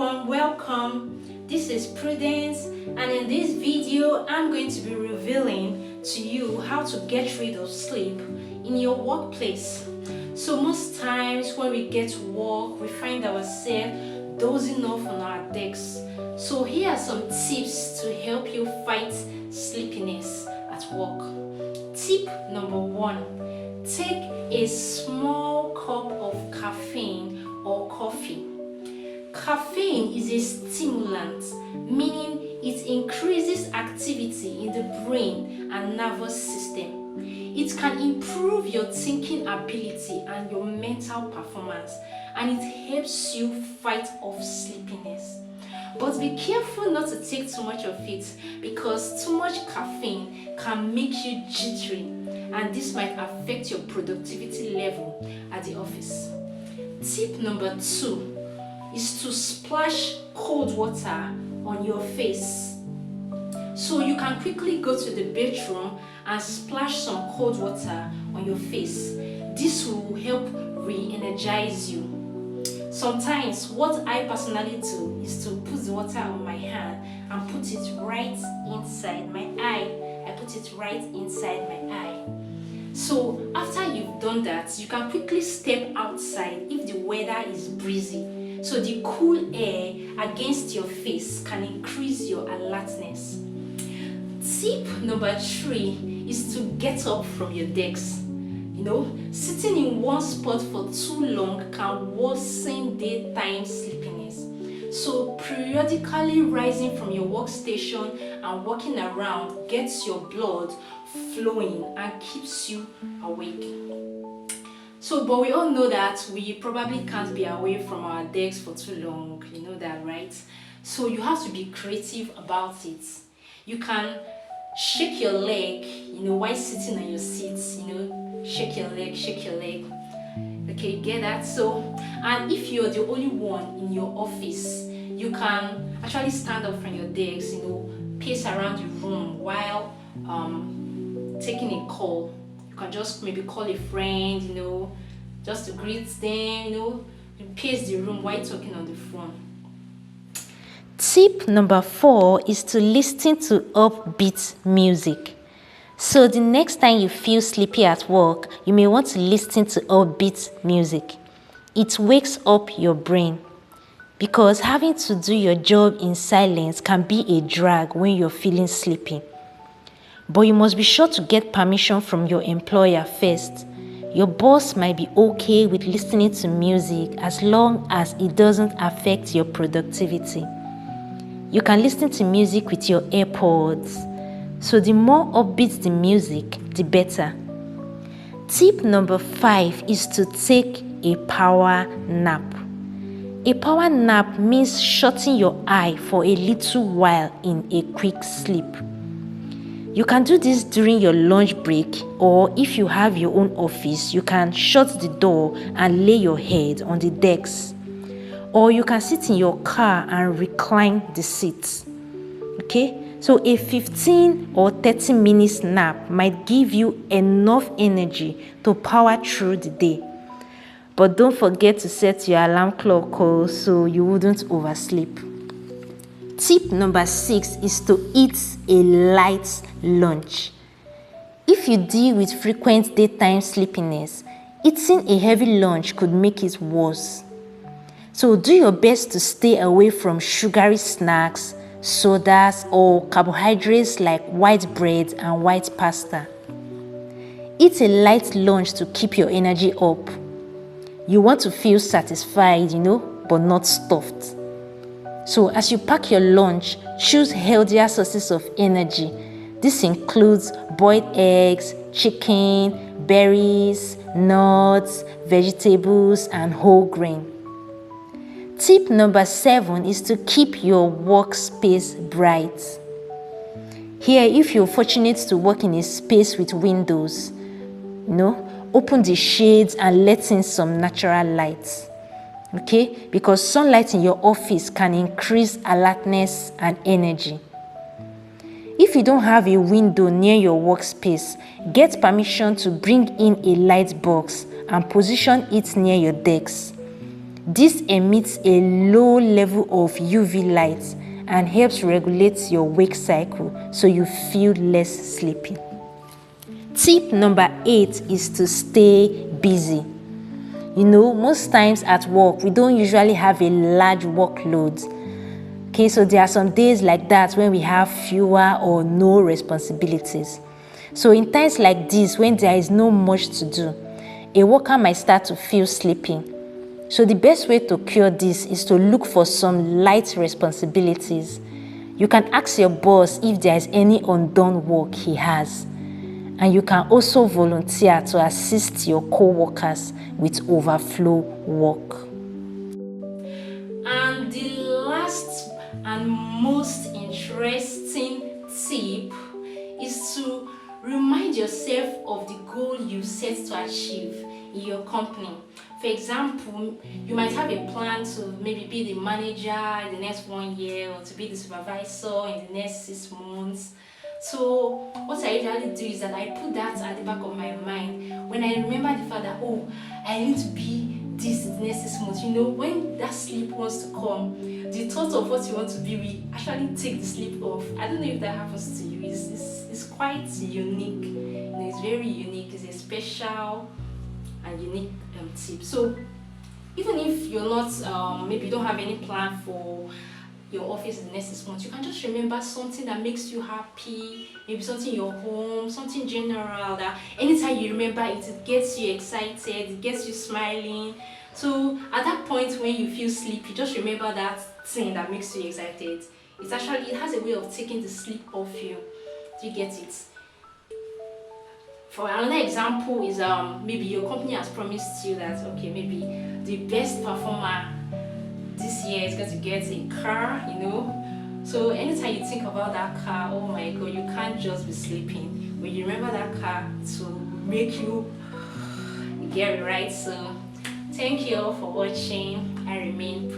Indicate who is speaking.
Speaker 1: everyone, welcome. This is Prudence, and in this video I'm going to be revealing to you how to get rid of sleep in your workplace. So most times when we get to work, we find ourselves dozing off on our desks. So here are some tips to help you fight sleepiness at work. Tip number 1, take a small cup of caffeine or coffee. Caffeine is a stimulant, meaning it increases activity in the brain and nervous system. It can improve your thinking ability and your mental performance, and it helps you fight off sleepiness. But be careful not to take too much of it, because too much caffeine can make you jittery, and this might affect your productivity level at the office. Tip number 2 is to splash cold water on your face. So you can quickly go to the bathroom and splash some cold water on your face. This will help re-energize you. Sometimes what I personally do is to put the water on my hand and put it right inside my eye. I put it right inside my eye. So after you've done that, you can quickly step outside if the weather is breezy. So the cool air against your face can increase your alertness. Tip number 3 is to get up from your desk. Sitting in one spot for too long can worsen daytime sleepiness. So periodically rising from your workstation and walking around gets your blood flowing and keeps you awake. But we all know that we probably can't be away from our desks for too long. You know that, right? So you have to be creative about it. You can shake your leg, while sitting on your seat. Shake your leg, shake your leg. Okay, you get that? And if you're the only one in your office, you can actually stand up from your desk, pace around the room while taking a call. You can just maybe call a friend, just to greet them, you pace the room while talking on the phone.
Speaker 2: Tip number 4 is to listen to upbeat music. So the next time you feel sleepy at work, you may want to listen to upbeat music. It wakes up your brain, because having to do your job in silence can be a drag when you're feeling sleepy. But you must be sure to get permission from your employer first. Your boss might be okay with listening to music as long as it doesn't affect your productivity. You can listen to music with your AirPods. So the more upbeat the music, the better. Tip number 5 is to take a power nap. A power nap means shutting your eye for a little while in a quick sleep. You can do this during your lunch break, or if you have your own office, you can shut the door and lay your head on the desk. Or you can sit in your car and recline the seats. Okay? So a 15 or 30 minutes nap might give you enough energy to power through the day. But don't forget to set your alarm clock so you wouldn't oversleep. Tip number 6 is to eat a light lunch. If you deal with frequent daytime sleepiness, eating a heavy lunch could make it worse. So do your best to stay away from sugary snacks, sodas, or carbohydrates like white bread and white pasta. Eat a light lunch to keep your energy up. You want to feel satisfied, but not stuffed. So as you pack your lunch, choose healthier sources of energy. This includes boiled eggs, chicken, berries, nuts, vegetables, and whole grain. Tip number 7 is to keep your workspace bright. Here, if you're fortunate to work in a space with windows, open the shades and let in some natural light. Okay? Because sunlight in your office can increase alertness and energy. If you don't have a window near your workspace, get permission to bring in a light box and position it near your desk. This emits a low level of UV light and helps regulate your wake cycle so you feel less sleepy. Tip number 8 is to stay busy. Most times at work, we don't usually have a large workload. Okay, so there are some days like that when we have fewer or no responsibilities. So in times like this, when there is no much to do, a worker might start to feel sleepy. So the best way to cure this is to look for some light responsibilities. You can ask your boss if there is any undone work he has. And you can also volunteer to assist your co-workers with overflow work.
Speaker 1: And the last and most interesting tip is to remind yourself of the goal you set to achieve in your company. For example, you might have a plan to maybe be the manager in the next 1 year or to be the supervisor in the next 6 months. So what I usually do is that I put that at the back of my mind when I remember the fact that, oh, I need to be this in the next 6 months. When that sleep wants to come, the thought of what you want to be will actually take the sleep off. I don't know if that happens to you. It's quite unique. It's very unique. It's a special and unique tip. So even if you're not, maybe you don't have any plan for your office in the next 6 months, you can just remember something that makes you happy, maybe something in your home, something general that anytime you remember it, it gets you excited, it gets you smiling. So at that point when you feel sleepy, just remember that thing that makes you excited. It has a way of taking the sleep off you. Do you get it? For another example is maybe your company has promised you that, okay, maybe the best performer this year is going to get a car, So anytime you think about that car, oh my god, you can't just be sleeping. When you remember that car, it will make you get it right. So thank you all for watching. I remain